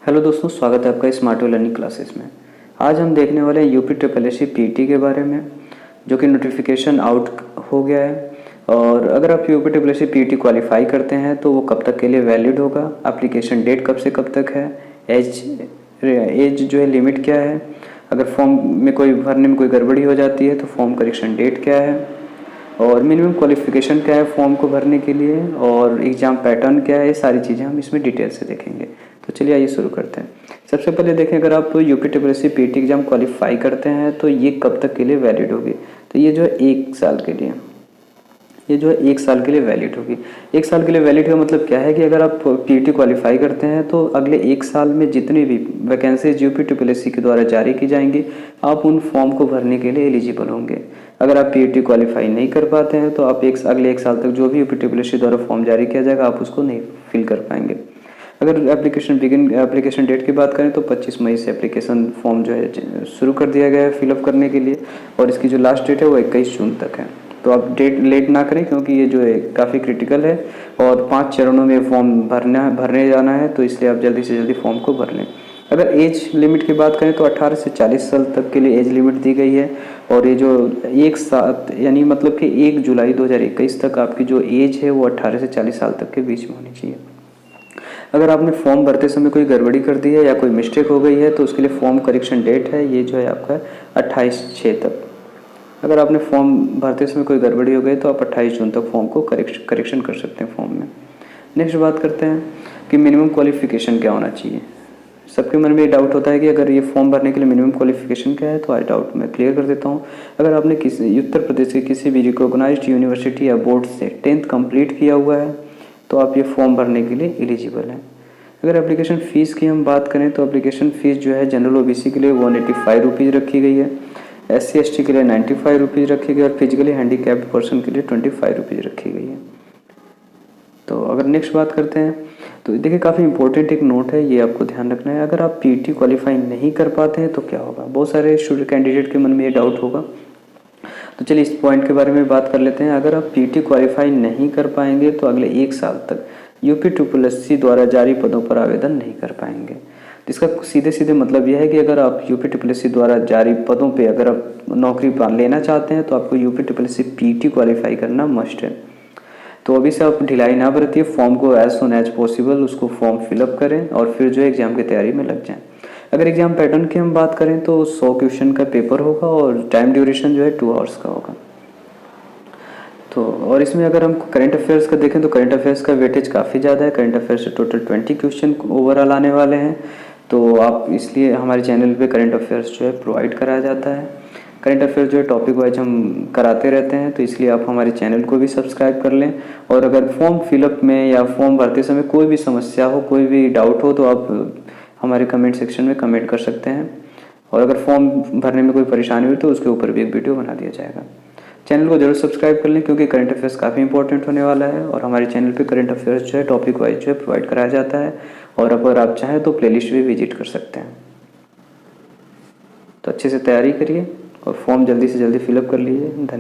Hello दोस्तों, स्वागत है आपका स्मार्ट वे लर्निंग क्लासेस में। आज हम देखने वाले हैं UP triple S C PT के बारे में, जो कि नोटिफिकेशन आउट हो गया है। और अगर आप UP triple S C PT qualify करते हैं तो वो कब तक के लिए वैलिड होगा, एप्लीकेशन डेट कब से कब तक है, एज जो है लिमिट क्या है, अगर फॉर्म में कोई भरने में कोई गड़बड़ी हो जाती है तो फॉर्म करेक्शन डेट क्या है, और मिनिमम क्वालिफिकेशन क्या है फॉर्म को भरने के लिए, और एग्ज़ाम पैटर्न क्या है, ये सारी चीज़ें हम इसमें डिटेल से देखेंगे। तो चलिए आइए शुरू करते हैं। सबसे पहले देखें, अगर आप UP triple S C PT exam qualify करते हैं तो ये कब तक के लिए वैलिड होगी। तो ये जो है 1 साल के लिए, ये जो है 1 साल के लिए वैलिड होगी। 1 साल के लिए वैलिड का मतलब क्या है कि अगर आप पीटी क्वालिफाई करते हैं तो अगले 1 साल में जितनी भी vacancies UP triple S C के द्वारा जारी की जाएंगी, आप उन फॉर्म को भरने के लिए एलिजिबल होंगे। अगर आप पीटी क्वालिफाई नहीं कर पाते हैं तो आप अगले 1 साल तक जो भी यूपी ट्रिपल एस सी द्वारा फॉर्म जारी किया जाएगा आप उसको नहीं फिल कर पाएंगे। अगर एप्लीकेशन डेट की बात करें तो 25 मई से एप्लीकेशन फॉर्म जो है शुरू कर दिया गया है फिलअप करने के लिए, और इसकी जो लास्ट डेट है वो 21 जून तक है। तो आप डेट लेट ना करें, क्योंकि ये जो है काफ़ी क्रिटिकल है और 5 चरणों में फॉर्म भरने जाना है, तो इसलिए आप जल्दी से जल्दी फॉर्म को भर लें। अगर एज लिमिट की बात करें तो 18 से 40 साल तक के लिए एज लिमिट दी गई है, और ये जो 1 साल यानी मतलब कि 1 जुलाई 2021 तक आपकी जो एज है वो 18 से 40 साल तक के बीच में होनी चाहिए। अगर आपने फॉर्म भरते समय कोई गड़बड़ी कर दी है या कोई मिस्टेक हो गई है तो उसके लिए फॉर्म करेक्शन डेट है, ये जो है आपका 28/6 तक। अगर आपने फॉर्म भरते समय कोई गड़बड़ी हो गई तो आप 28 जून तक फॉर्म को करेक्शन कर सकते हैं फॉर्म में। नेक्स्ट बात करते हैं कि मिनिमम क्वालिफिकेशन क्या होना चाहिए। सबके मन में ये डाउट होता है कि अगर ये फॉर्म भरने के लिए मिनिमम क्वालिफिकेशन क्या है, तो आज डाउट मैं क्लियर कर देता हूँ। अगर आपने किसी उत्तर प्रदेश के किसी भी रिकॉग्नाइज्ड यूनिवर्सिटी या बोर्ड से 10th कंप्लीट किया हुआ है तो आप ये फॉर्म भरने के लिए एलिजिबल हैं। अगर एप्लीकेशन फ़ीस की हम बात करें तो एप्लीकेशन फ़ीस जो है जनरल ओबीसी के लिए 185 रुपीज़ रखी गई है, SC ST के लिए 95 रुपीज़ रखी गई, और फिजिकली हैंडीकैप्ड पर्सन के लिए 25 रुपीज़ रखी गई है। तो अगर नेक्स्ट बात करते हैं तो देखिए, काफ़ी इंपॉर्टेंट एक नोट है, ये आपको ध्यान रखना है। अगर आप पीटी क्वालिफाई नहीं कर पाते हैं तो क्या होगा। बहुत सारे स्टूडेंट कैंडिडेट के मन में ये डाउट होगा, तो चलिए इस पॉइंट के बारे में बात कर लेते हैं। अगर आप पीटी क्वालिफाई नहीं कर पाएंगे तो अगले 1 साल तक यूपी ट्रिपल एस सी द्वारा जारी पदों पर आवेदन नहीं कर पाएंगे। तो इसका सीधे सीधे मतलब यह है कि अगर आप यूपी ट्रिपल एस सी द्वारा जारी पदों पे अगर आप नौकरी लेना चाहते हैं तो आपको UP triple S C PT qualify करना मस्ट है। तो अभी से आप ढिलाई ना बरतिए, फॉर्म को एज सुन एज पॉसिबल उसको फॉर्म फिलअप करें और फिर जो है एग्ज़ाम की तैयारी में लग जाएं। अगर एग्ज़ाम पैटर्न की हम बात करें तो 100 क्वेश्चन का पेपर होगा और टाइम ड्यूरेशन जो है 2 आवर्स का होगा। तो और इसमें अगर हम करंट अफेयर्स का देखें तो करंट अफेयर्स का वेटेज काफ़ी ज़्यादा है। करंट अफेयर्स से टोटल 20 क्वेश्चन ओवरऑल आने वाले हैं, तो आप इसलिए हमारे चैनल पे करंट अफेयर्स जो है प्रोवाइड कराया जाता है। करंट अफेयर जो है टॉपिक वाइज हम कराते रहते हैं, तो इसलिए आप हमारे चैनल को भी सब्सक्राइब कर लें। और अगर फॉर्म फिलअप में या फॉर्म भरते समय कोई भी समस्या हो, कोई भी डाउट हो, तो आप हमारे कमेंट सेक्शन में कमेंट कर सकते हैं। और अगर फॉर्म भरने में कोई परेशानी हुई तो उसके ऊपर भी एक वीडियो बना दिया जाएगा। चैनल को जरूर सब्सक्राइब कर लें, क्योंकि करंट अफेयर्स काफ़ी इंपॉर्टेंट होने वाला है, और हमारे चैनल पे करंट अफेयर्स जो है टॉपिक वाइज जो है प्रोवाइड कराया जाता है। और अगर आप चाहें तो प्लेलिस्ट भी विजिट कर सकते हैं। तो अच्छे से तैयारी करिए और फॉर्म जल्दी से जल्दी फिलअप कर लीजिए। धन्यवाद।